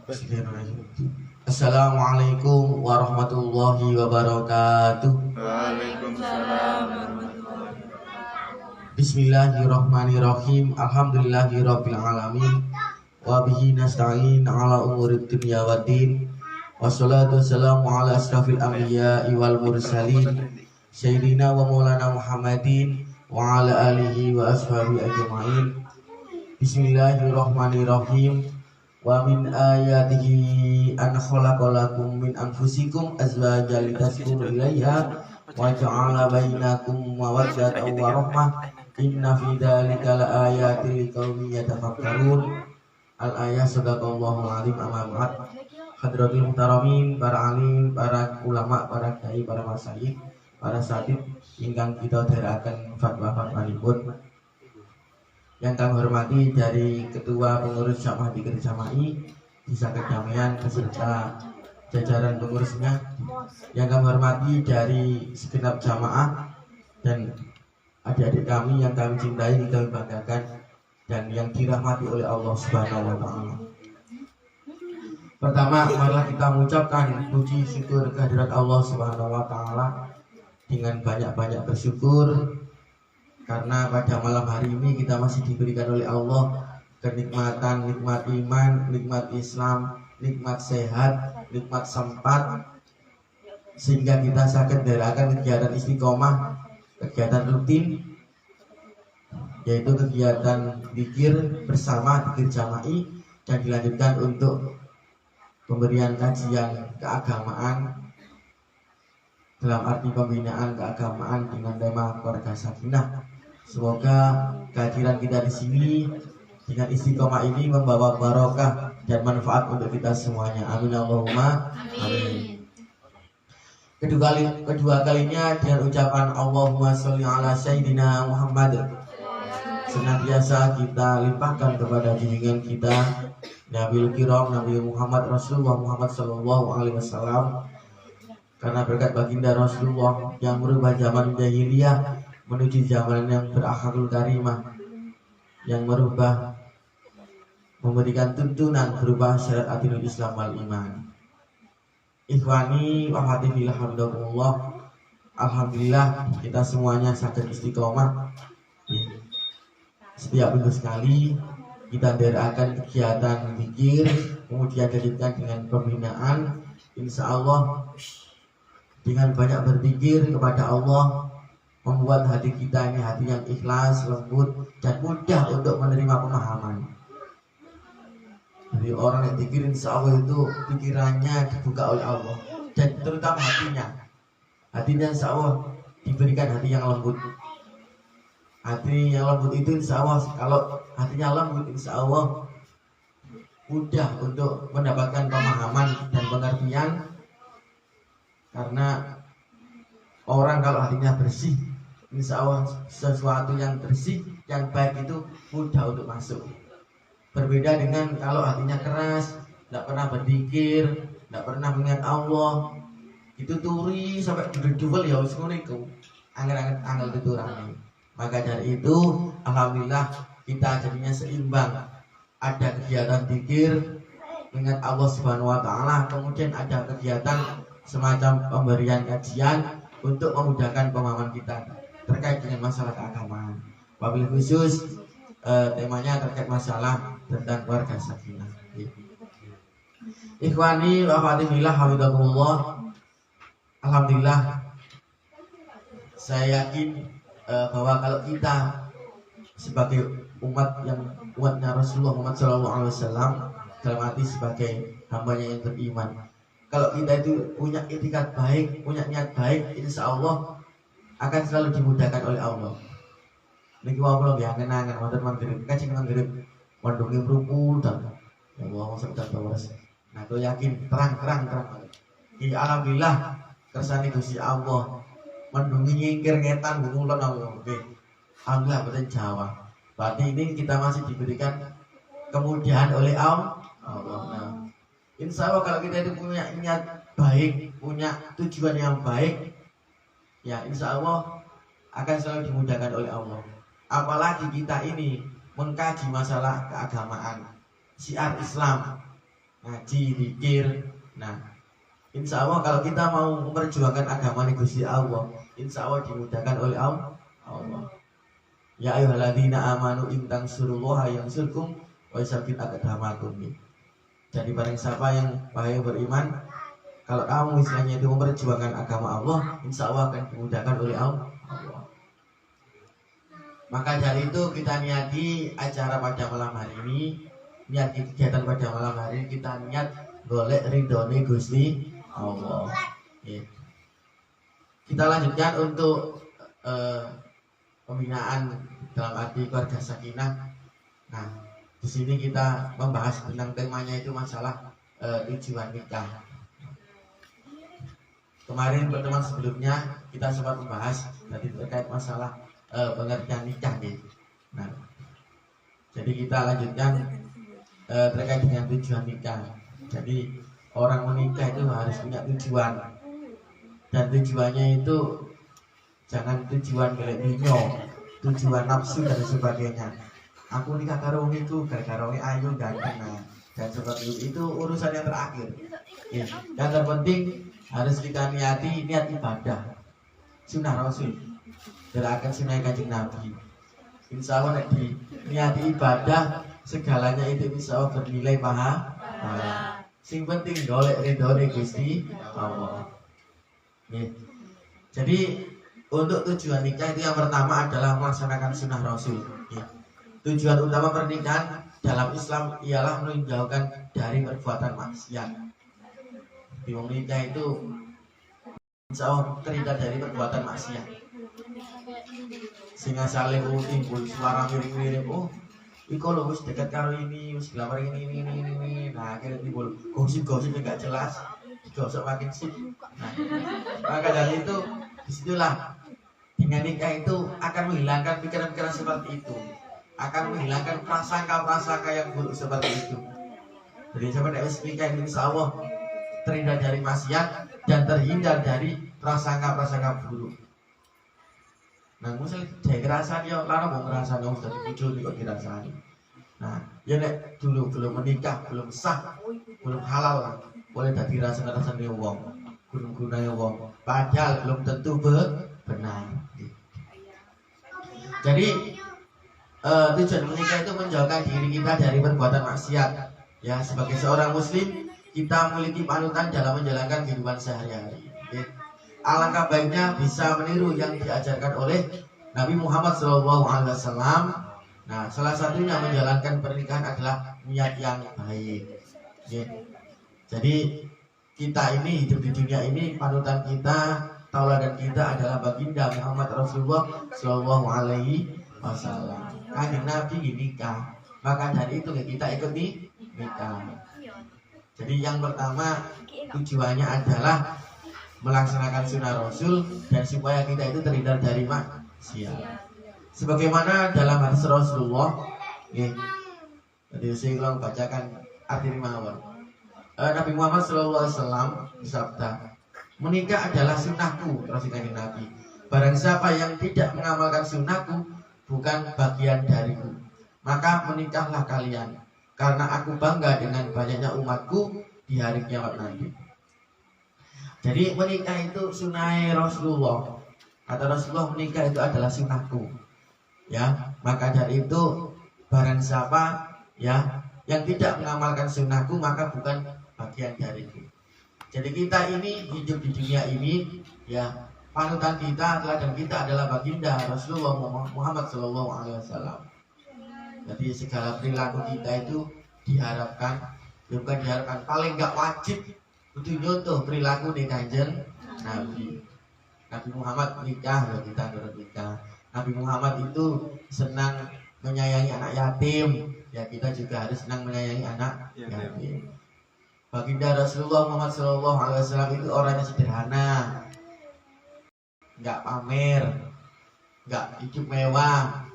Assalamualaikum warahmatullahi wabarakatuh. Waalaikumsalam warahmatullahi wabarakatuh. Bismillahirrahmanirrahim. Alhamdulillahirabbil alamin. Wa bihi nasta'in ala umurid dunya waddin. Wassalatu wassalamu ala asrafil anbiya'i wal mursalin sayyidina wa maulana Muhammadin wa ala alihi wa ashabihi ajma'in. Bismillahirrahmanirrahim. Wa min ayatihi an khalaqalakum min anfusikum azwajan litaskunu ilaiha wa ja'ala bainakum mawaddatan wa rahmah inna fi dzalika laayatin liqaumin yatafakkarun. Al-ayah sadaqallahul azim. Amma ba'd. Hadratul muhtaramin, para alim, para ulama, para kiai, para masyayikh, para satib ingkang kita dherekaken fatwa-fatwanipun. Yang kami hormati dari Ketua Pengurus Jamaah Dzikir Jama'i Desa Kedamaian beserta jajaran pengurusnya, yang kami hormati dari segenap jamaah dan adik-adik kami yang kami cintai, kita banggakan dan yang dirahmati oleh Allah Subhanahu wa taala. Pertama, marilah kita mengucapkan puji syukur kehadirat Allah Subhanahu wa taala dengan banyak-banyak bersyukur karena pada malam hari ini kita masih diberikan oleh Allah kenikmatan, nikmat iman, nikmat Islam, nikmat sehat, nikmat sempat, sehingga kita sakit mendirikan kegiatan istiqomah, kegiatan rutin, yaitu kegiatan zikir bersama, zikir jama'i, dan dilanjutkan untuk pemberian kajian keagamaan dalam arti pembinaan keagamaan dengan tema keluarga sakinah. Semoga kehadiran kita di sini dengan istiqomah ini membawa barokah dan manfaat untuk kita semuanya. Amin Allahumma amin. Kedua kalinya dengan ucapan Allahumma sholli ala sayyidina Muhammad. Senantiasa kita limpahkan kepada junjungan kita Nabiul Kiram, Nabi Muhammad Rasulullah Muhammad sallallahu alaihi wasallam, karena berkat baginda Rasulullah yang merubah zaman jahiliyah menuju zaman yang berakhlakul karimah, yang memberikan tuntunan berupa syariat adilul Islam wal iman. Ikhwani wa hadirin alhamdulillah, alhamdulillah kita semuanya sakit istiqomah. Setiap minggu sekali kita adakan kegiatan zikir, kemudian dilanjutkan dengan pembinaan. Insya Allah dengan banyak berzikir kepada Allah membuat hati kita ini hati yang ikhlas, lembut, dan mudah untuk menerima pemahaman. Jadi orang yang zikir insya Allah itu pikirannya dibuka oleh Allah, dan terutama hatinya insya Allah diberikan hati yang lembut. Hati yang lembut itu insya Allah, kalau hatinya lembut insya Allah mudah untuk mendapatkan pemahaman dan pengertian. Karena orang kalau hatinya bersih, insya Allah sesuatu yang bersih, yang baik itu mudah untuk masuk. Berbeda dengan kalau hatinya keras, tidak pernah berzikir, tidak pernah mengingat Allah, itu turi sampai berdua ya usmuniku, angel tuturane. Maka dari itu, alhamdulillah kita jadinya seimbang. Ada kegiatan zikir, mengingat Allah Subhanahu wa taala, kemudian ada kegiatan semacam pemberian kajian untuk memudahkan pemahaman kita terkait dengan masalah keagamaan. Wabil khusus temanya terkait masalah tentang keluarga sakinah. Ikhwani wa akhwati hafizakumullah. Alhamdulillah saya yakin bahwa kalau kita sebagai umatnya Rasulullah Muhammad SAW, dalam arti sebagai hambanya yang beriman, kalau kita itu punya itikat baik, punya niat baik, insya Allah akan selalu dimudahkan oleh Allah. Niki wae ya kenangan wonten manggrib, kajeng manggrib wandunge prupul dan ya Allah sedang bawas. Nah, aku yakin terang. Iki alhamdulillah kersane Gusti Allah mendungi nyingkir ngetan ngulon Allah. Oke. Alhamdulillah bahasa Jawa. Berarti ini kita masih diberikan kemudahan oleh Allah. Nah, insya Allah kalau kita itu punya niat baik, punya tujuan yang baik, ya insya Allah akan selalu dimudahkan oleh Allah. Apalagi kita ini mengkaji masalah keagamaan, syiar Islam, ngaji, zikir. Nah, insya Allah kalau kita mau memperjuangkan agama Gusti Allah, insya Allah dimudahkan oleh Allah. Ya ayyuhalladzina amanu in tansurullaha yansurkum wa yusabbit aqdamakum. Jadi barang siapa yang wahai beriman, kalau kamu misalnya itu memperjuangkan agama Allah, insya Allah akan dimudahkan oleh Allah. Maka dari itu kita niati acara pada malam hari ini, niat kegiatan pada malam hari ini, kita niat golek ridhone Gusti Allah. Kita lanjutkan untuk pembinaan dalam arti keluarga sakinah. Nah, di sini kita membahas tentang temanya itu masalah tujuan nikah. Kemarin pertemuan sebelumnya kita sempat membahas tadi terkait masalah pengertian nikah nih. Nah, jadi kita lanjutkan terkait dengan tujuan nikah. Jadi orang menikah itu harus punya tujuan, dan tujuannya itu jangan tujuan golek dunya, tujuan nafsu dan sebagainya. Aku nikah karo wong itu gara-gara wong ayu ganteng, nah, dan seperti itu urusan yang terakhir. Ya, yang terpenting harus kita niati niat ibadah, sunnah Rasul, gerakan sunnah Kanjeng Nabi. Insya Allah nanti niati ibadah segalanya itu insya Allah bernilai pahala. Sing penting golek ridhone Gusti Allah. Jadi untuk tujuan nikah itu yang pertama adalah melaksanakan sunnah Rasul. Tujuan utama pernikahan dalam Islam ialah menjauhkan dari perbuatan maksiat. Di nikah itu insya Allah terhindar dari perbuatan maksiat. Sehingga saling timbul suara miring-miring, oh iko lo wis dekat karo ini, wis gelamar ini. Nah akhirnya timbul gosip-gosip yang gak jelas, digosok makin sip. Nah, maka dari itu disitulah dengan nikah itu akan menghilangkan pikiran-pikiran seperti itu, akan menghilangkan prasangka-prasangka yang buruk seperti itu. Jadi sampai nikah ini insya Allah terhindar dari maksiat dan terhindar dari prasangka-prasangka buruk. Nah, misalnya saya ngerasani, ya lara mau ngerasani, sudah muncul kok dirasani. Nah, ya nek dulu belum menikah, belum sah, belum halal lah, boleh tadi rasa-rasanya wong, guna-gunanya wong. Padahal belum tentu benar. Jadi tujuan menikah itu menjauhkan diri kita dari perbuatan maksiat. Ya, sebagai seorang muslim kita memiliki panutan dalam menjalankan kehidupan sehari-hari. Alangkah baiknya bisa meniru yang diajarkan oleh Nabi Muhammad SAW. Nah, salah satunya menjalankan pernikahan adalah niat yang baik. Jadi kita ini hidup di dunia ini, panutan kita, tauladan kita adalah baginda Muhammad Rasulullah SAW. Kanjeng Nabi nikah, maka dari itu kita ikut nikah. Jadi yang pertama tujuannya adalah melaksanakan sunnah Rasul dan supaya kita itu terhindar dari maksiat. Sebagaimana dalam hadis Rasulullah, jadi saya ulang bacakan arti mawon. Nabi Muhammad SAW bersabda, menikah adalah sunnahku, Rasulullah Nabi. Barang siapa yang tidak mengamalkan sunnahku, bukan bagian dariku, maka menikahlah kalian, karena aku bangga dengan banyaknya umatku di hari kiamat nanti. Jadi menikah itu sunnah Rasulullah. Kata Rasulullah, menikah itu adalah sunnahku. Ya, maka dari itu barang siapa ya yang tidak mengamalkan sunnahku, maka bukan bagian dariku. Jadi kita ini hidup di dunia ini, ya panutan kita, teladan kita adalah baginda Rasulullah Muhammad SAW. Jadi segala perilaku kita itu diharapkan, bukan diharapkan, paling nggak wajib untuk nyontoh perilaku nih Kanjeng Nabi. Nabi Muhammad nikah, ya kita nurut nikah. Nabi Muhammad itu senang menyayangi anak yatim, ya kita juga harus senang menyayangi anak yatim. Baginda Rasulullah Muhammad SAW itu orangnya sederhana, nggak pamer, nggak hidup mewah.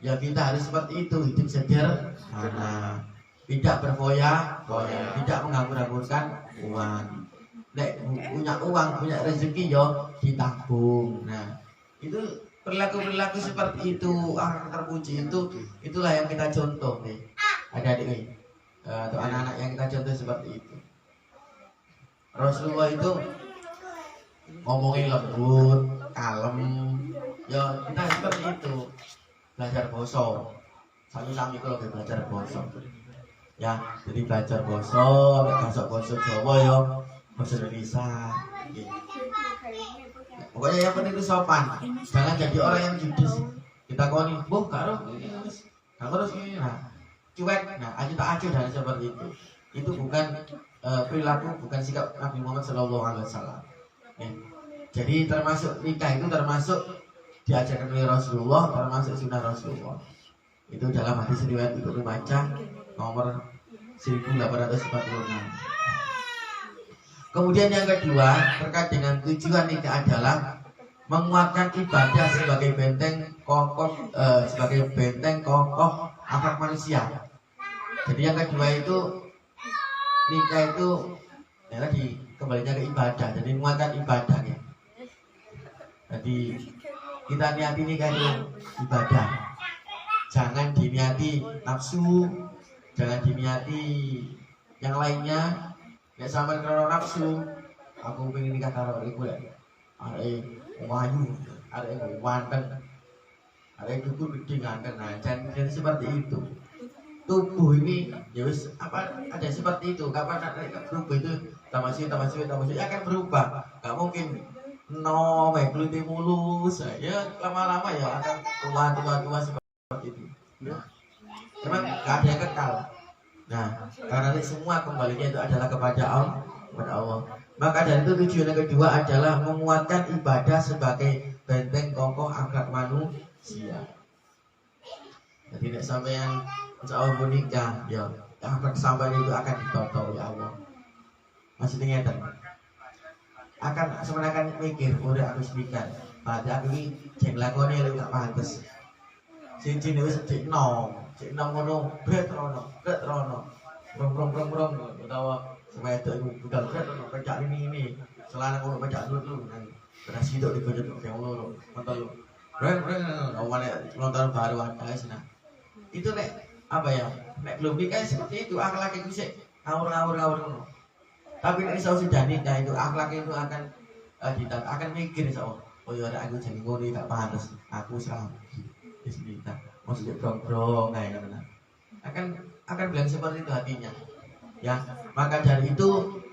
Ya kita harus seperti itu, hidup sederhana, tidak berfoya-foya, tidak menghambur-hamburkan uang. Nek punya uang, punya rezeki yo ditabung. Nah, itu perilaku-perilaku seperti itu, terpuji itu, itulah yang kita contoh nih. Adik-adik nih. atau anak-anak yang kita contoh seperti itu. Rasulullah itu ngomongin lembut, kalem, ya kita seperti itu. Belajar boso, sami-sami kalau belajar boso, ya jadi belajar boso, masuk boso Jawa ya, boso Indonesia. Gitu. Pokoknya yang penting itu sopan, jangan jadi orang yang judes. Kita koni, boh karo, harus ini, nah cuek, nah acu tak acu dan seperti itu. Itu bukan perilaku, bukan sikap Nabi Muhammad SAW. Jadi termasuk nikah itu termasuk diajarkan oleh Rasulullah, termasuk sunnah Rasulullah. Itu dalam hadis riwayat Ibnu Majah nomor 1846. Kemudian yang kedua terkait dengan tujuan nikah adalah menguatkan ibadah sebagai benteng kokoh akhlak manusia. Jadi yang kedua itu nikah itu ya tadi kembalinya ke ibadah, jadi menguatkan ibadahnya. Jadi kita niati nikah itu ibadah, jangan diniati nafsu, jangan diniati yang lainnya. Ya sampai kalau nafsu, aku pengen nikah karo iku ya, arek wayu, arek wanteng, arek dukur gede ganteng. Nah, jangan seperti itu. Tubuh ini ya wis apa ada seperti itu. Kapan berubah itu tamasih akan berubah. Gak mungkin kulit mulus ya, lama-lama ya akan tua seperti itu. Memang gak ada yang kekal. Nah, karena semua kembalinya itu adalah kepada Allah. Maka dari itu tujuan yang kedua adalah menguatkan ibadah sebagai benteng kokoh akhlak manusia. Jadi nek sampeyan insya Allah menikah, ya akhlak sampeyan itu akan ditoto oleh Allah. Maksudnya ngeten. Akan mikir, udah aku nikah. Berarti aku ini jeng lakoni lu gak pantes. Sing wis cek nom ngono, bret rono. Brong utawa wedok iku budal bret rono, pecak ini. Celana ngono pecak dulu nang beras sitok digojok kaya ngono. Mantel lu. Breng, awalnya nonton baru ada sana. Itu nek apa ya? Nek belum nikah seperti itu, akhlak itu sih ngawur ngono. Tapi nek sudah nikah itu akhlak itu akan mikir insya Allah. Oh ya aku jadi ngono gak pantes. Aku salah. Bismillah, maksudnya brong kayak gitu. Akan bilang seperti itu hatinya. Ya, maka dari itu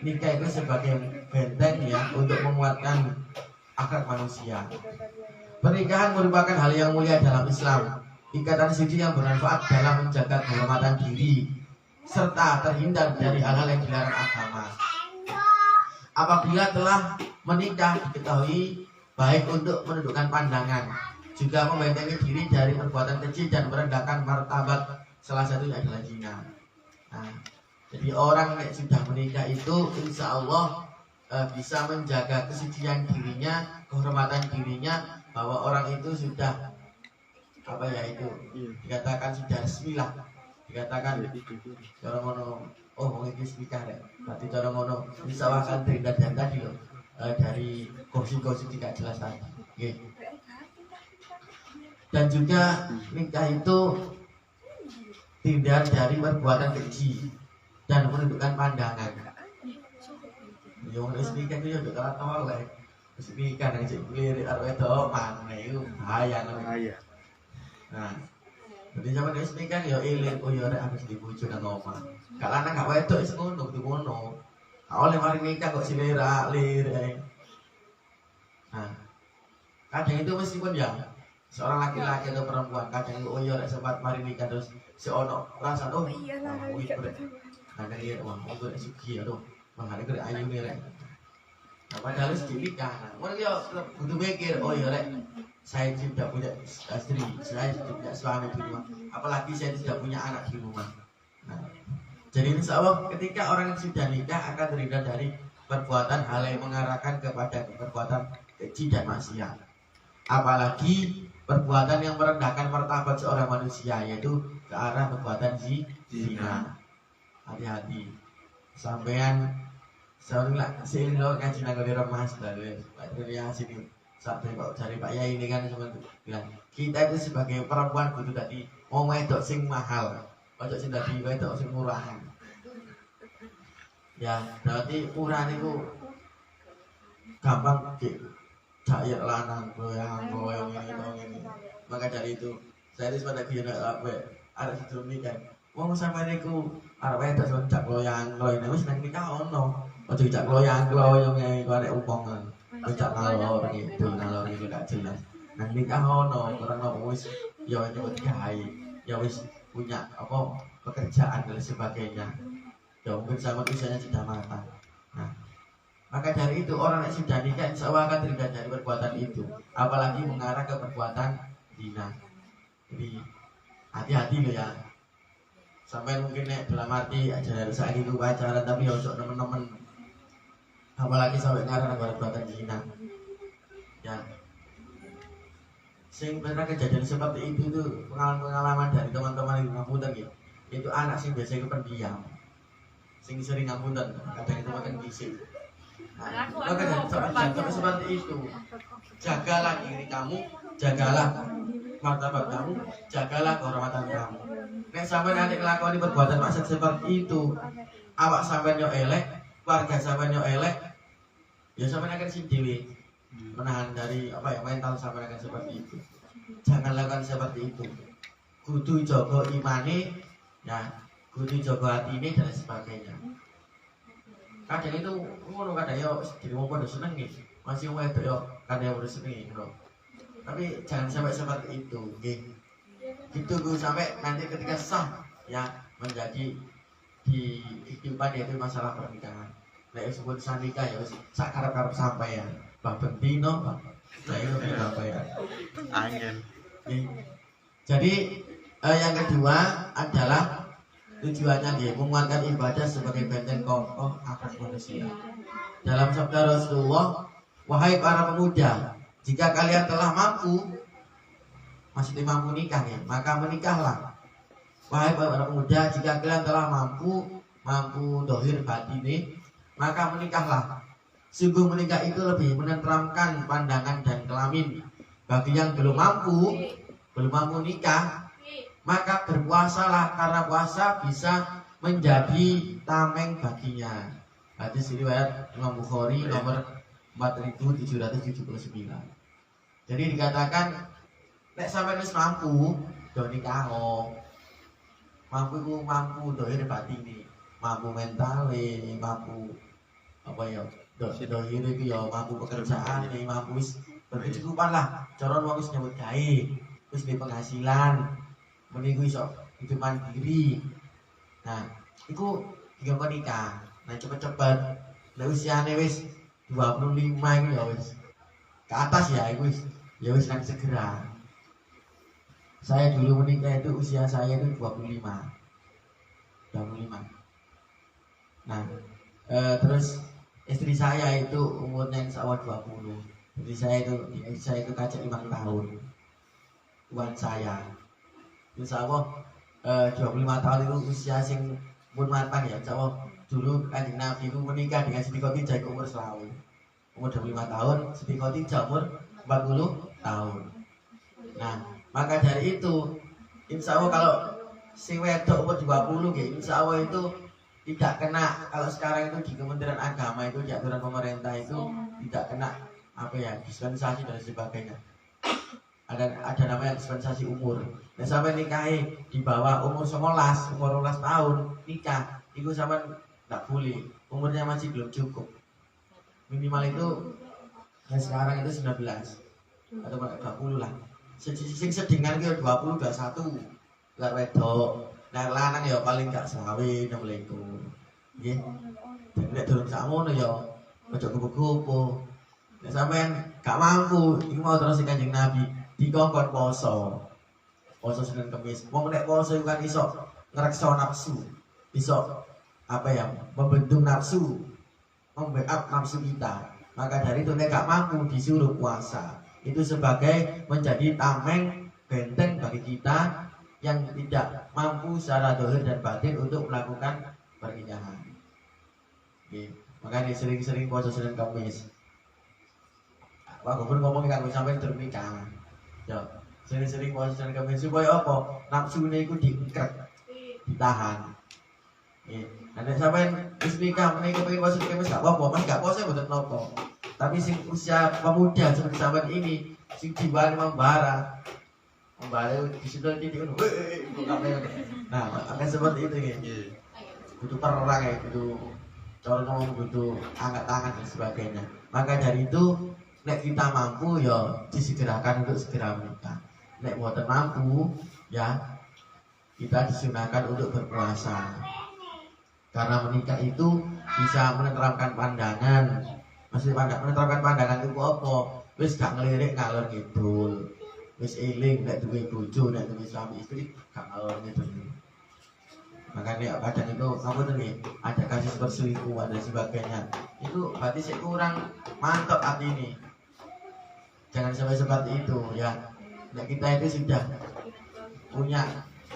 nikah itu sebagai benteng ya untuk menguatkan akhlak manusia. Pernikahan merupakan hal yang mulia dalam Islam. Ikatan suci yang bermanfaat dalam menjaga kehormatan diri serta terhindar dari hal-hal yang dilarang agama. Apabila telah menikah diketahui baik untuk menundukkan pandangan, juga membentengi diri dari perbuatan kecil dan merendahkan martabat, salah satunya adalah zina. Nah, jadi orang yang sudah menikah itu insya Allah bisa menjaga kesucian dirinya, kehormatan dirinya, bahwa orang itu sudah apa ya itu dikatakan sudah resmi lah, dikatakan cara ngono, oh mungkin nikah deh, berarti cara ngono bisa akan terhindar dari tadi loh, dari gosip-gosip tidak jelas tadi. Okay. Dan juga nikah itu tidak dari perbuatan keji dan menundukkan pandangan. Yang harus nikah itu untuk kalah tolek. Terus nikah dengan cik lirik atau itu mana itu bahaya. Nah, jadi zaman harus nikah ya ilir, oh ya harus dibujuk dan ngomong. Kalau anak gak wedok itu ngono. Oleh mari nikah kok lirik. Nah, kadang itu meskipun ya seorang laki-laki atau perempuan kadang oh iya sempat mari nikah terus si ono rasa tuh kadang iya wah untuk sugi ya tuh makanya kira ayu nih rek. Nah padahal sedikit nikah nah dia butuh mikir oh iya rek saya tidak punya istri, saya tidak punya suami di rumah, apalagi saya tidak punya anak di rumah. Nah jadi insya Allah ketika orang yang sudah nikah akan terhindar dari perbuatan hal yang mengarahkan kepada perbuatan keji dan maksiat, apalagi perbuatan yang merendahkan martabat seorang manusia, yaitu ke arah perbuatan zina. Hati-hati. Sampean sering lo ngaji nang ngene Mas dari Pak Dunia sini. Saat dari Pak Yai ini kan cuma bilang kita itu sebagai perempuan kudu tadi mau wedok sing mahal. ojo sing dadi wedok sing murahan. Ya, berarti murah niku gampang cair lanang goyang ini. Maka dari itu saya itu pada kira apa ada sebelum nikah. Wong sampe niku arep wedok sing cak loyang-loyang wis nang nikah ono. Ojo cak loyang-loyang ngene kok arek umongan. Cak ngalor gitu, ngalor iki gak jelas. Nang nikah ono, orang nopo wis ya nyebut gawe, ya wis punya apa pekerjaan dan sebagainya. Ya mungkin sama usianya sudah matang. Nah, maka dari itu orang yang sudah nikah insya Allah akan terhindar dari perbuatan itu, apalagi mengarah ke perbuatan zina. Jadi hati-hati loh ya. Sampai mungkin dalam arti aja dari saat itu pacaran tapi ya untuk temen-temen, apalagi sampai ngarah ke perbuatan zina. Ya, sing pernah kejadian seperti itu tuh pengalaman dari teman-teman di ngapunten gitu. Itu anak sing biasanya pendiam, sing sering ngapunten, kadang itu makan bisik. Nah, maka jangan seperti itu. Jagalah diri kamu, jagalah martabat kamu, jagalah kehormatan kamu. Nek sampai nanti ngelakoni perbuatan maksiat seperti itu, awak sampai yo elek, keluarga sampai yo elek, ya sampai akan sing dewi menahan dari apa ya mental sampai akan seperti itu. Jangan lakukan seperti itu. Kudu jaga imane, ya, kudu jaga hatine dan sebagainya. Kadang itu ngono kadang yo diri wong padha seneng nih. Masih wong wedok yo kadang padha seneng gitu. Tapi jangan sampai seperti itu, nggih. Gitu gue sampai nanti ketika sah ya menjadi di kehidupan yaitu masalah pernikahan. Nek disebut sanika ya wis sak karep-karep sampai ya. Bah bentino, Pak. Saya itu apa ya? Angin. Jadi yang kedua adalah tujuannya dia menguatkan ibadah sebagai benteng kokoh akhlak manusia. Dalam sabda Rasulullah, wahai para pemuda, jika kalian telah mampu, maksudnya mampu nikah ya, maka menikahlah. Wahai para pemuda, jika kalian telah mampu dohir batin, maka menikahlah. Sungguh menikah itu lebih menenteramkan pandangan dan kelamin. Bagi yang belum mampu nikah, maka berpuasalah karena puasa bisa menjadi tameng baginya. Hadis riwayat Imam Bukhari nomor 4779. Jadi dikatakan nek sampai wis mampu do nikah, mampu dohir batine, mampu mentale, mampu apa ya dohir itu ya mampu pekerjaan ini, mampu wis berkecukupan lah. Cara wong wis nyambut gawe, wis di penghasilan, meniku iso hidup mandiri. Nah, iku digawe nikah. Nah, cepet-cepet nek usiane wis 25 iku ya wis ke atas ya, iku wis nang segera. Saya dulu menikah itu usia saya itu 25. Nah, terus istri saya itu umurnya insya Allah 20. Jadi saya itu kaca 5 tahun. Tuan saya insya Allah 25 tahun itu usia sing pun matang ya. Insya Allah dulu Kanjeng Nabi itu menikah dengan Siti Khadijah umur 20. Umur 25 tahun, Siti Khadijah umur 40 tahun. Nah, maka dari itu insya Allah kalau si wedok umur 20 gitu, insya Allah itu tidak kena. Kalau sekarang itu di Kementerian Agama itu di aturan pemerintah itu tidak kena apa ya dispensasi dan sebagainya. Ada namanya dispensasi umur. Nah sampai nikahi di bawah umur 11 tahun nikah, itu sampai tidak boleh. Umurnya masih belum cukup. Minimal itu sekarang itu 19 atau 20 lah. Sing sedingan itu 20 21. Lek wedok, lek lanang ya paling gak sawe 26. Nggih. Nek durung sakmono ya ojo kupu-kupu. Nek sampean gak mampu, iku mau terus Kanjeng Nabi dikongkon poso. Poso Senin Kamis. Wong nek poso iku kan iso ngrekso nafsu. Iso apa ya? Membendung nafsu. Membackup nafsu kita. Maka dari itu nek gak mampu disuruh puasa. Itu sebagai menjadi tameng benteng bagi kita yang tidak mampu secara dohir dan batin untuk melakukan pernikahan. Oke, makanya sering-sering puasa Senin Kamis. Pak Gubernur ngomong kan sampai ternikah. Ya, sering-sering puasa Senin Kamis supaya apa? Nafsune iku diikat ditahan. Ada sampean wis nikah menika pengen puasa kemis gak apa-apa, Mas gak puasa mboten nopo. Tapi sing usia pemuda seperti sampean ini, sing jiwane membara. Membara di situ titik ngono. Kok gak pengen. Nah, akan seperti itu nggih. Butuh perang ya, butuh cara ngomong, butuh angkat tangan dan sebagainya. Maka dari itu nek kita mampu ya disegerakan untuk segera menikah. Nek mboten mampu ya kita disunahkan untuk berpuasa. Karena menikah itu bisa menenteramkan pandangan. Maksudnya menenteramkan pandangan itu apa? Wis gak ngelirik ngalor ngidul. Wis eling nek duwe bojo, nek duwe suami istri gak ngalor ngidul. Makanya kadang itu kamu tuh nih ada kasus perselingkuhan dan sebagainya. Itu berarti saya kurang mantap hati ini. Jangan sampai seperti itu ya. Nek kita itu sudah punya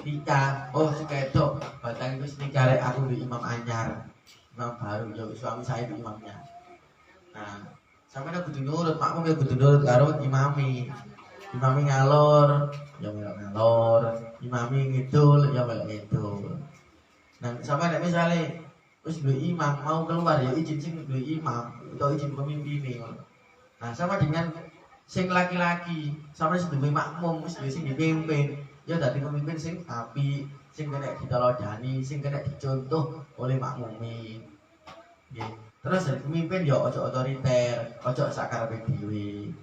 nikah, oh sekedok batang itu nikah rek aku di imam anyar, imam baru, ya suami saya itu imamnya. Nah, sampai kudu nurut, makmum ya kudu nurut karo imami. Imami ngalor, ya melok ngalor. Imami ngidul, ya melok ngidul. Nah, sampai nek misale wis duwe imam mau keluar ya izin sing duwe imam atau izin pemimpin ngono. Nah, sama dengan sing laki-laki, sampai sing duwe makmum wis duwe sing dipimpin. Ya dadi pemimpin sing api, sing kena ditelodani, sing kena dicontoh oleh makmumi. Nggih. Terus dari pemimpin ya ojo otoriter, ojo sakarepe dhewe.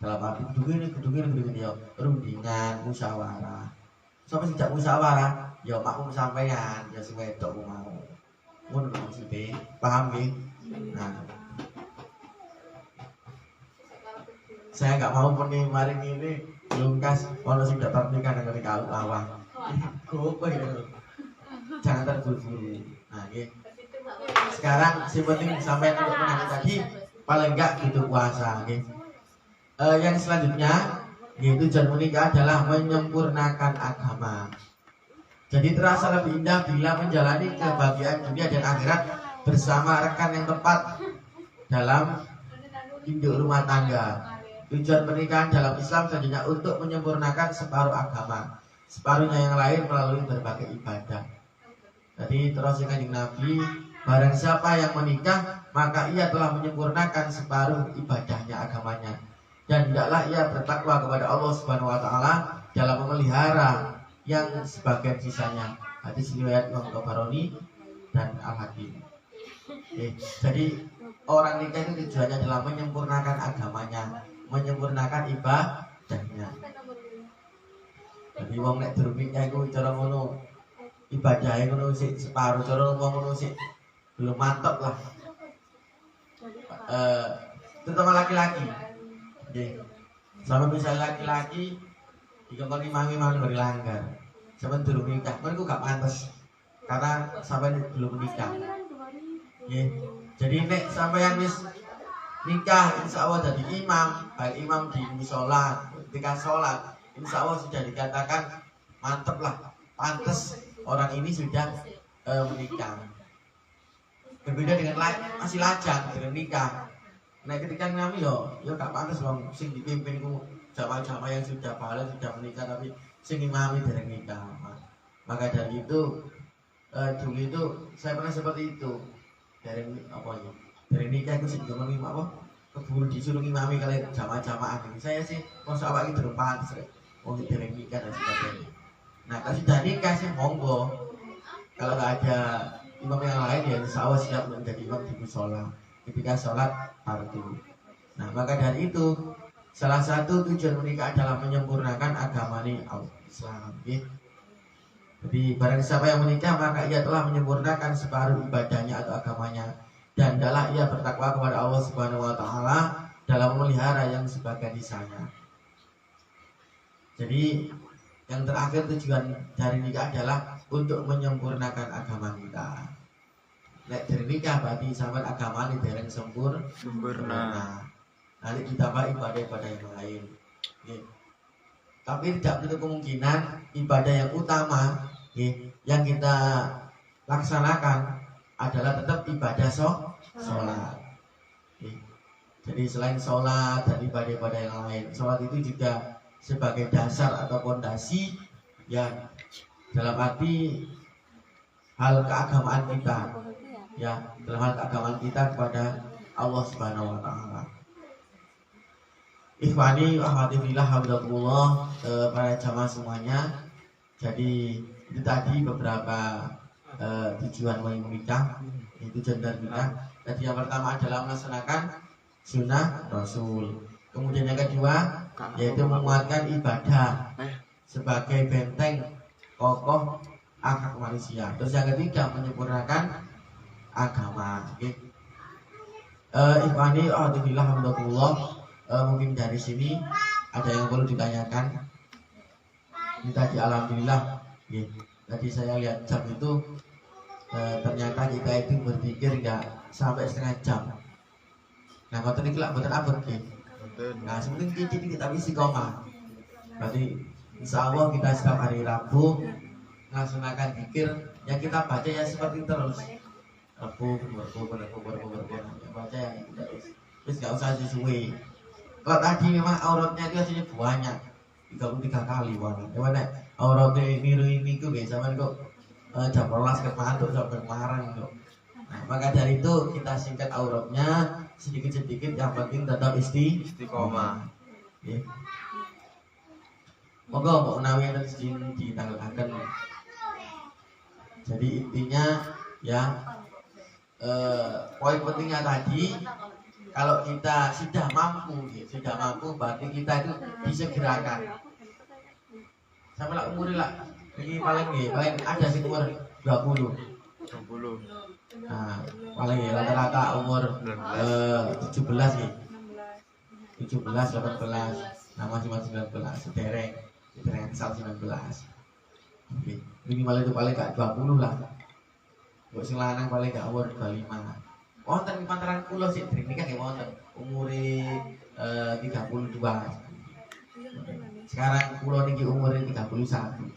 Dalam arti kudu ngene ya, rundingan, musyawarah. Sampai sejak musyawarah, ya makmum sampean, ya sing wedok mau. Ngono maksudnya, paham nggih? Nah. Saya nggak mau pun mari ini lungkas ono sing daftar nikah nang nikah awang. Kok ya. Jangan terburu-buru. Nah, nggih. Sekarang si penting sampai untuk menanyakan tadi paling enggak gitu puasa, nggih. Yang selanjutnya yaitu tujuan menikah adalah menyempurnakan agama. Jadi terasa lebih indah bila menjalani kebahagiaan dunia dan akhirat bersama rekan yang tepat dalam induk rumah tangga. Tujuan pernikahan dalam Islam selanjutnya untuk menyempurnakan separuh agama, separuhnya yang lain melalui berbagai ibadah. Jadi terus Kanjeng Nabi, barang siapa yang menikah maka ia telah menyempurnakan separuh ibadahnya, agamanya, dan tidaklah ia bertakwa kepada Allah Subhanahu Wa Taala dalam memelihara yang sebagian sisanya. Hadis riwayat Imam Tabarani dan Al-Hakim. Jadi orang nikah itu tujuannya adalah menyempurnakan agamanya, menyempurnakan ibadahnya. Jadi wong nek durung nikah iku cara ngono, ibadahe ngono sik separuh, cara wong ngono sik belum mantap lah. Terutama laki-laki. Nggih. Sama misalnya laki-laki dikongkon imami mau berlanggar. Sampeyan durung nikah, kan iku gak pantes. Karena sampeyan belum menikah. Nggih. Jadi nek sampeyan wis nikah, insya Allah jadi imam, baik imam di musola, ketika sholat, insya Allah sudah dikatakan mantep lah, pantas orang ini sudah menikah. Berbeda dengan masih lajang dengan nikah. Nah ketika kami yo gak pantas bang, sing dipimpin ku jamaah-jamaah yang sudah balik, sudah menikah tapi sing imami dari nikah. Maka dari itu dulu itu saya pernah seperti itu dari apa ya? Dari nikah itu sih juga ngimam apa? Keburu disuruh ngimami kalian jamaah-jamaah ini. Saya sih masa awal itu depan, mau dari nikah dan sebagainya. Nah kalau sudah nikah sih monggo. Kalau nggak ada imam yang lain ya insya Allah siap menjadi imam di musola ketika sholat fardu. Nah maka dari itu salah satu tujuan menikah adalah menyempurnakan agama Islam. Jadi barang siapa yang menikah maka ia telah menyempurnakan separuh ibadahnya atau agamanya, dan adalah ia bertakwa kepada Allah Subhanahu Wa Taala dalam memelihara yang sebagian sisanya. Jadi yang terakhir tujuan dari nikah adalah untuk menyempurnakan agama kita. Nek dari nikah berarti sampai agama ini dereng sempurna. Nanti ditambah ibadah-ibadah yang lain. Tapi tidak menutup kemungkinan ibadah yang utama yang kita laksanakan adalah tetap ibadah sholat. Jadi selain sholat dan ibadah-ibadah yang lain, sholat itu juga sebagai dasar atau fondasi yang dalam arti hal keagamaan kita, ya, dalam hal keagamaan kita kepada Allah Subhanahu wa taala. Ikhwani wa akhwati fillah hafizakumullah, para jamaah semuanya. Jadi itu tadi beberapa tujuan menikah, itu tujuan nikah. Tadi yang pertama adalah melaksanakan sunnah Rasul. Kemudian yang kedua yaitu menguatkan ibadah sebagai benteng kokoh akhlak manusia. Terus yang ketiga menyempurnakan agama. Ikhwani alhamdulillah alhamdulillah, mungkin dari sini ada yang perlu ditanyakan. Ini tadi alhamdulillah, tadi saya lihat jam itu, ternyata kita itu berpikir nggak sampai setengah jam. Nah kalau tadi kelak betul apa nah sebenarnya kita isi koma. Berarti insya Allah kita setiap hari Rabu melaksanakan zikir yang kita baca ya seperti terus. Rabu baca ya terus nggak usah sesuai. Kalau tadi memang auratnya itu hasilnya banyak 33 kali banget. Gimana auratnya ini tuh biasa kan kok jam 12 kepantuk sampai kemarin kok. Nah, maka dari itu kita singkat auratnya sedikit-sedikit, yang penting tetap istiqomah. Ya. Moga mau menawi dan sini ditanggalkan. Jadi intinya ya poin pentingnya tadi, kalau kita sudah mampu berarti kita itu disegerakan. Sampai lah umur lah, ini paling ada sih umur 20. Nah, paling ya rata-rata umur 17 nih. 17, 18, nah masih 19, sedereng sal 19. Oke, minimal itu paling gak 20 lah. Buat sing lanang paling gak umur 25. Wonten pantaran kula sik drink nikah nggih wonten umure 32. Sekarang kula niki umure 31.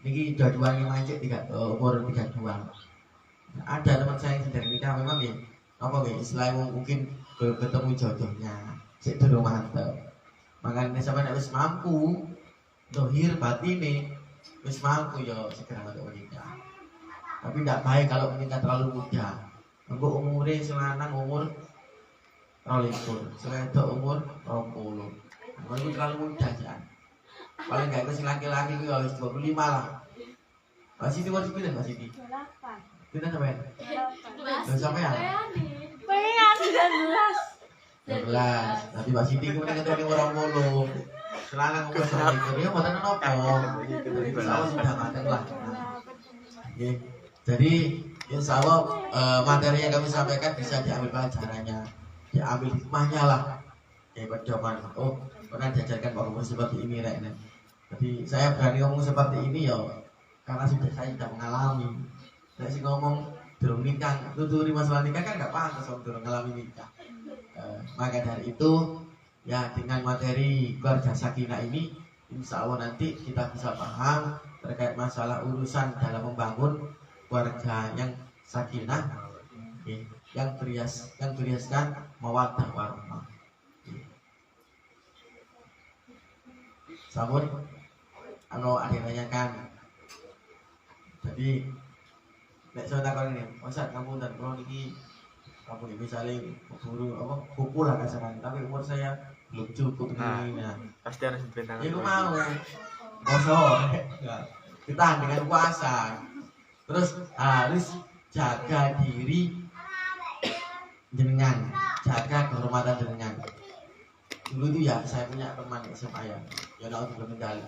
Niki dua-duanya mancik umur 32. Ada teman saya yang sedang nikah memang ya apa ya istilahnya mungkin belum ketemu jodohnya sik durung mantep. Makanya sampai wis mampu dohir batine wis mampu ya segera untuk menikah. Tapi tidak baik kalau menikah terlalu muda. Engko umure sing lanang umur 22, sing wedok umur 20. Nah, itu terlalu muda jan. Paling gak itu sing laki-laki ku wis 25 lah. Masih di umur sepuluh masih di. Kita sampai. Udah sampai ya? Pengen 19. Nanti Mbak Siti kemudian ketemu orang mulu. Selanang umur 21 dia mau tanya apa? Insya Allah sudah matang lah. Jadi insya Allah materi yang kami sampaikan bisa diambil pelajarannya, diambil hikmahnya lah. Pedoman. Oh, pernah diajarkan Pak Umur seperti ini Rek. Jadi saya berani ngomong seperti ini ya karena saya sudah mengalami. Nek sing ngomong durung nikah, tuturi masalah nikah kan gak pantas wong durung ngalami nikah. Maka dari itu ya dengan materi keluarga sakinah ini insya Allah nanti kita bisa paham terkait masalah urusan dalam membangun keluarga yang sakinah, yang berhiaskan mawaddah warahmah. Sampun, kalau ada yang tanyakan, jadi nek saya takon ini, Ustaz kamu dan kalau ini kamu misalnya guru apa kuku lah kasaran, tapi umur saya belum cukup ini. Nah, pasti harus dibentangkan. Itu mau kosong, ditahan dengan puasa. Terus harus jaga diri jenengan, jaga kehormatan jenengan. Dulu itu ya saya punya teman SMA ya udah belum medali.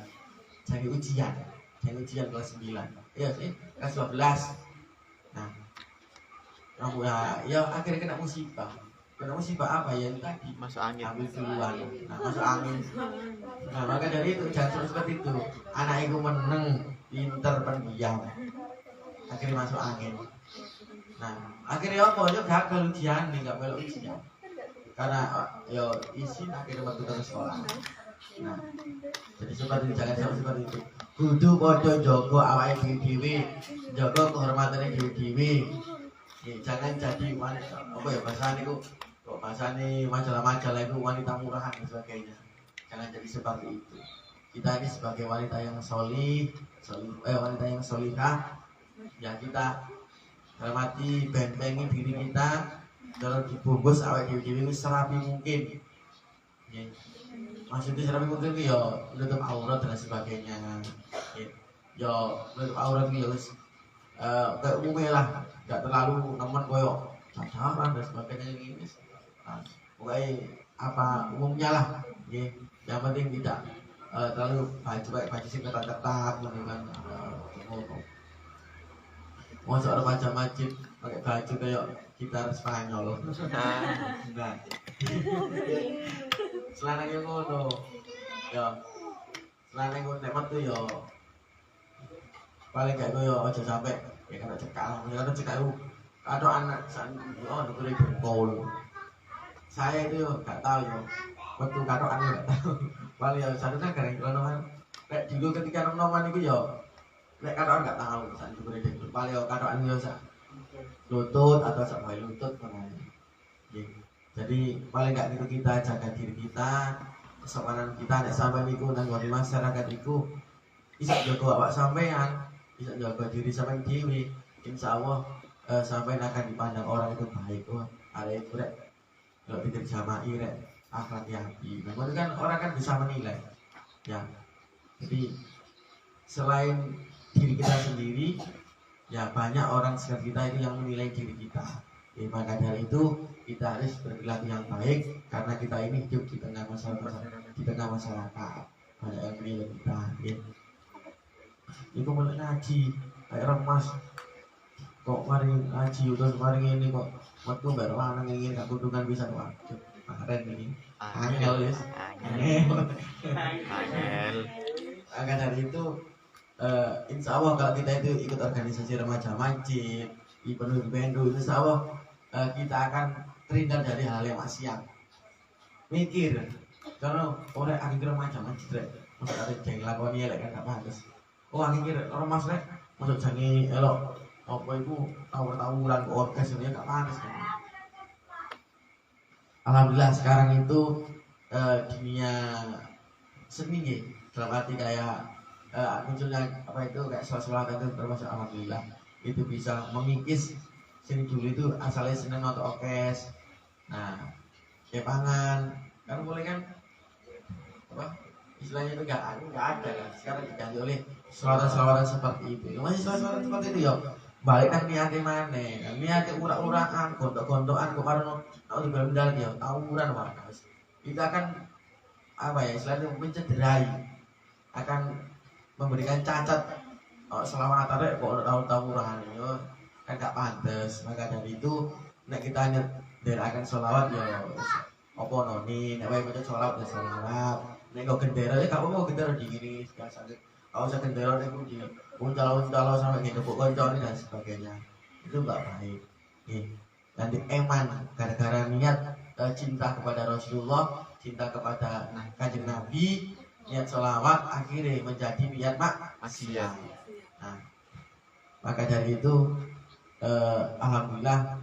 Saya ujian kelas 9. Iya sih, kelas 12. Nah, kamu ya akhirnya kena musibah. Kena musibah apa ya tadi? Masuk angin. Ambil duluan. Nah, masuk angin. Nah, maka dari itu jangan terus seperti itu. Anak itu meneng, pinter, pendiam. Akhirnya masuk angin. Nah, akhirnya apa? Ya gagal ujian, nggak melok ujian. Karena yo isi akhirnya waktu ke sekolah. Nah, jadi seperti jangan sampai seperti itu. Kudu podo jogo awake dhewe, jogo kehormatane dhewe. Jangan jadi wanita apa ya bahasane iku kok bahasane majalah-majalah itu wanita murahan dan sebagainya. Jangan jadi seperti itu. Kita ini sebagai wanita yang wanita yang solihah Ya kita hormati bentengi diri kita kalau dibungkus awake dhewe serapi mungkin. Nggih. Maksudnya serapi mungkin ki ya nutup aurat dan sebagainya. Nggih. Ya nutup aurat ki ya wis kayak umumnya lah, nggak terlalu nemen koyo pacaran dan sebagainya ini. Nah, pokoknya apa umumnya lah, nggih. Yang penting tidak terlalu baju kayak baju sing ketat-ketat gitu kan. Masuk remaja masjid pakai baju kayak gitar Spanyol. Enggak. Selanang yang ngono. Ya. Selanang ngono nek metu ya paling gak koyo aja sampai ya kena cekak. Ya kena cekak itu ada anak nukuri bengkol. Saya itu gak tahu ya. Waktu katokan gak tahu. Paling ya sadurnya gareng krono kan. Nek dulu ketika nom-noman itu ya nek katokan gak tahu sak nukuri bengkol. Paling ya katokan ya sak lutut atau sak bayi lutut namanya. Jadi paling gak itu kita jaga diri kita, kesopanan kita nek sampai niku nang nggon masyarakat iku bisa jaga awak sampean, bisa jaga diri sampean dhewe. Insyaallah sampean akan dipandang orang itu baik. Oh, arek itu rek kalau pikir jama'i rek akhlaknya api. Nah, itu kan orang kan bisa menilai. Ya. Jadi selain diri kita sendiri, ya banyak orang sekitar kita itu yang menilai diri kita. Maka dari itu kita harus berperilaku yang baik karena kita ini hidup di tengah masyarakat. Banyak yang menilai kita. Ya. Iku mulai ngaji kayak remas kok mari ngaji udah mari ini kok metu baru lanang ingin gak kutungan bisa waduh keren ini angel wis angel. Maka dari itu insya Allah kalau kita itu ikut organisasi remaja masjid di penuh bendu insya Allah kita akan terhindar dari hal yang maksiat. Mikir karena orang akhir remaja masjid masuk ada jeng lakoni elek kan gak pantes. Oh akhir orang mas rek masuk jangi elok apa itu tawuran ke orkes ini gak pantes kan. Alhamdulillah sekarang itu dunia seni ya dalam arti kayak munculnya apa itu kayak sholat itu termasuk alhamdulillah itu bisa mengikis. Sini dulu itu asalnya seneng nonton orkes. Nah, kepangan kan boleh kan apa istilahnya itu nggak ada kan. Sekarang diganti oleh selawatan seperti itu. Masih selawatan seperti itu ya. Balik kan niatnya mana? Niatnya urak-urakan, gondok-gondokan kemarin tahu di bendal dia tawuran waras. Kita akan apa ya istilahnya mencederai, akan memberikan cacat selawatan rek kok tawuran ya. Kan gak pantes. Maka dari itu nek kita nyederakan sholawat ya apa noni nek wae maca sholawat ya sholawat nek kok gendera ya gak apa-apa gendera digini biasa kalau usah gendera nek di uncal-uncal sampai ngedebuk koncone dan sebagainya itu gak baik. Nanti eman gara-gara niat cinta kepada Rasulullah, cinta kepada Kanjeng Nabi, niat sholawat akhirnya menjadi niat maksiat. Nah, maka dari itu alhamdulillah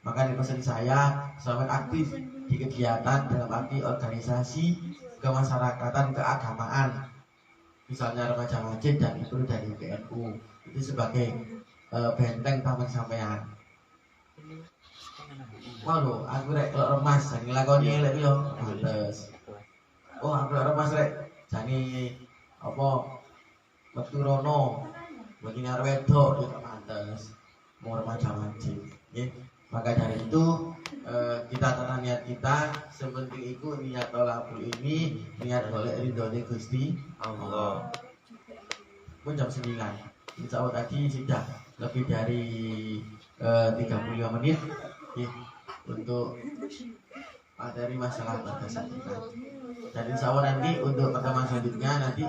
maka di pesan saya selamat aktif di kegiatan dalam arti organisasi kemasyarakatan keagamaan misalnya remaja masjid dan itu dari PNU itu sebagai benteng taman sampean. Waduh aku rek kalau remas jangan lakoni lek yo pantes. Oh aku remas rek jangan apa metu rono begini arep wedok yo pantes. Mau remaja masjid, ya. Maka dari itu kita tata niat kita sepenting itu niat tolakul ini niat oleh ridhonya Gusti Allah. Pun jam 9 insya Allah tadi sudah lebih dari 35 menit ya, untuk materi masalah batasan kita. Dan insya Allah nanti untuk pertemuan selanjutnya nanti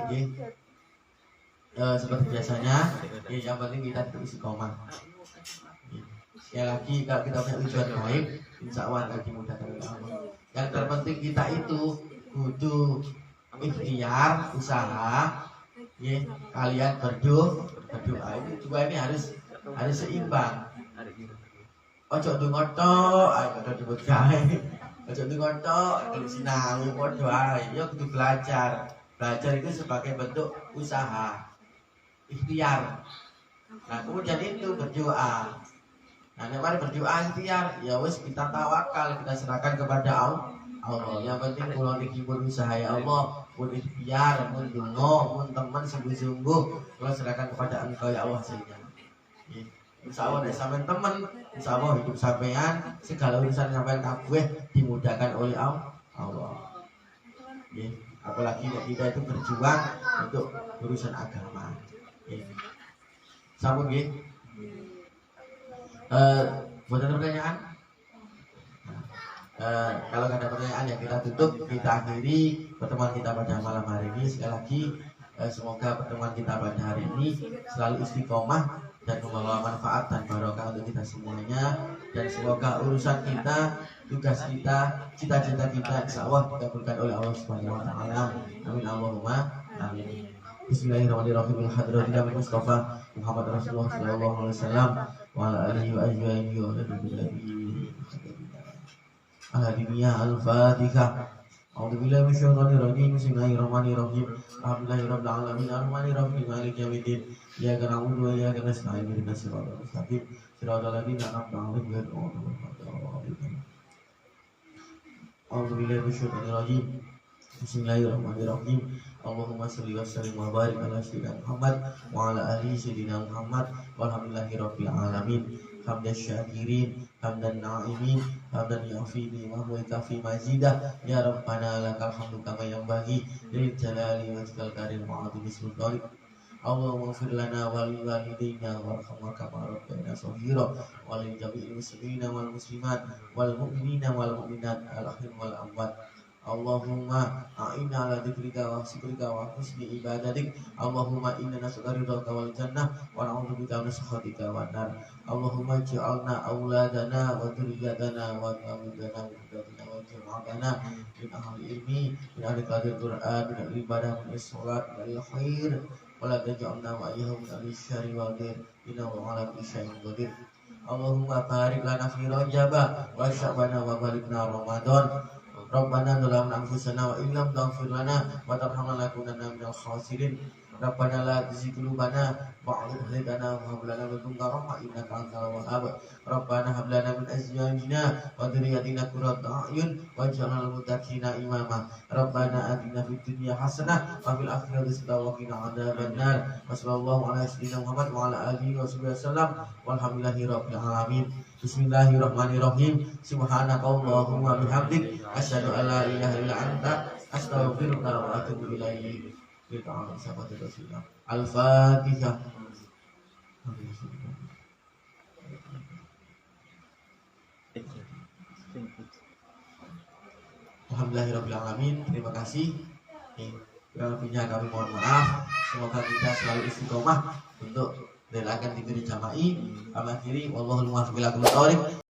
seperti biasanya ya, yang penting kita terus istiqomah. Ya lagi kalau kita punya tujuan baik, insya Allah akan dimudahkan oleh Allah. Yang terpenting kita itu butuh ikhtiar, usaha, ya kalian berdoa itu juga ini harus seimbang. Ojo dungoto, ayo ada disebut gawe. Ojo dungoto, kalau sinau, doa, ya kudu belajar. Belajar itu sebagai bentuk usaha, ikhtiar. Nah kemudian itu berdoa. Nah mari berdoa ikhtiar, ya wis kita tawakal, kita serahkan kepada Allah. Yang penting kalau niki pun usaha ya Allah, pun ikhtiar, pun dungo, pun teman sungguh-sungguh, kalau serahkan kepada Engkau ya Allah saja. Insya Allah dari sampai teman, insya Allah hidup sampean, segala urusan sampean kabeh dimudahkan oleh Allah. Apalagi kita itu berjuang untuk urusan agama. Sambung ya. Buat ada pertanyaan? Kalau nggak ada pertanyaan ya kita tutup, kita akhiri pertemuan kita pada malam hari ini. Sekali lagi semoga pertemuan kita pada hari ini selalu istiqomah dan membawa manfaat dan barokah untuk kita semuanya, dan semoga urusan kita, tugas kita, cita-cita kita insya Allah dikabulkan oleh Allah Subhanahu wa taala. Amin Allahumma amin. Bismillahirrahmanirrahim. Hadratil Mustafa Muhammad Rasulullah sallallahu alaihi wasallam wa ala alihi wa ajwaihi wa ahadiniya al-Fatihah. A'udzubillahi minasyaitonir rajim. Bismillahirrahmanirrahim. Alhamdulillahirabbil alamin arrahmanir rahim maliki yaumiddin. Iyyaka na'budu wa iyyaka nasta'in ihdinas siratal mustaqim siratal ladzina an'amta 'alaihim ghairil maghdubi 'alaihim. A'udzubillahi minasyaitonir rajim. Bismillahirrahmanirrahim. Allahumma shalli wa sallim wa barik ala sayyidina Muhammad wa ala ali sayyidina Muhammad walhamdulillahirabbil alamin. Hamdan syakirin, hamdan na'imin, hamdan ya'fini wa huwa kafi mazidah. Ya Rabbana lakal hamdu kama yanbaghi lil jalali wajhikal karim wa 'azimi sultanik. Allahumma ighfir lana wa li walidayna warhamna kama rabbayana shaghira wa lil jami'il muslimina wal muslimat wal mu'minina wal mu'minat al ahya wal amwat. Allahumma a'inna ala dzikrika wa syukrika wa husni ibadatik. Allahumma inna nas'aluka ridhaka wal jannah wa na'udzubika min sakhatika wan nar. Allahumma ij'alna auladana wa dzurriyyatana wa amidana min ibadatina wa jama'atana min ahli ilmi min ahli qadil Qur'an min ibadah min sholat min khair wa la taj'alna ma'ahum min ahli syarri wa ghair innahu ala kulli syai'in qadir. Allahumma barik lana fi Rajab wa Sya'ban wa balighna Ramadan. Rabbana zalamna anfusana wa illam taghfir lana wa tarhamna lanakunanna minal khasirin. Rabbana la tuzigh qulubana ba'da idh hadaytana wa hab lana min ladunka rahmah innaka antal wahhab. Rabbana hab lana min azwajina wa dhurriyyatina qurrata a'yun waj'alna lil muttaqina imama. Rabbana atina fid dunya hasanah wa fil akhirati hasanah wa qina adzabannar. Wassallallahu ala sayyidina Muhammad wa ala alihi wasallam walhamdulillahi rabbil alamin. Bismillahirrahmanirrahim. Subhanakallahumma bihamdik asyhadu an la ilaha illa anta astaghfiruka wa atubu ilaik. Al-Fatihah. Alhamdulillahirabbil alamin. Terima kasih. Kurang lebihnya kami mohon maaf. Semoga kita selalu istiqomah untuk relakan diri jama'i. Kami akhiri wallahul muwaffiq ila aqwamit thoriq.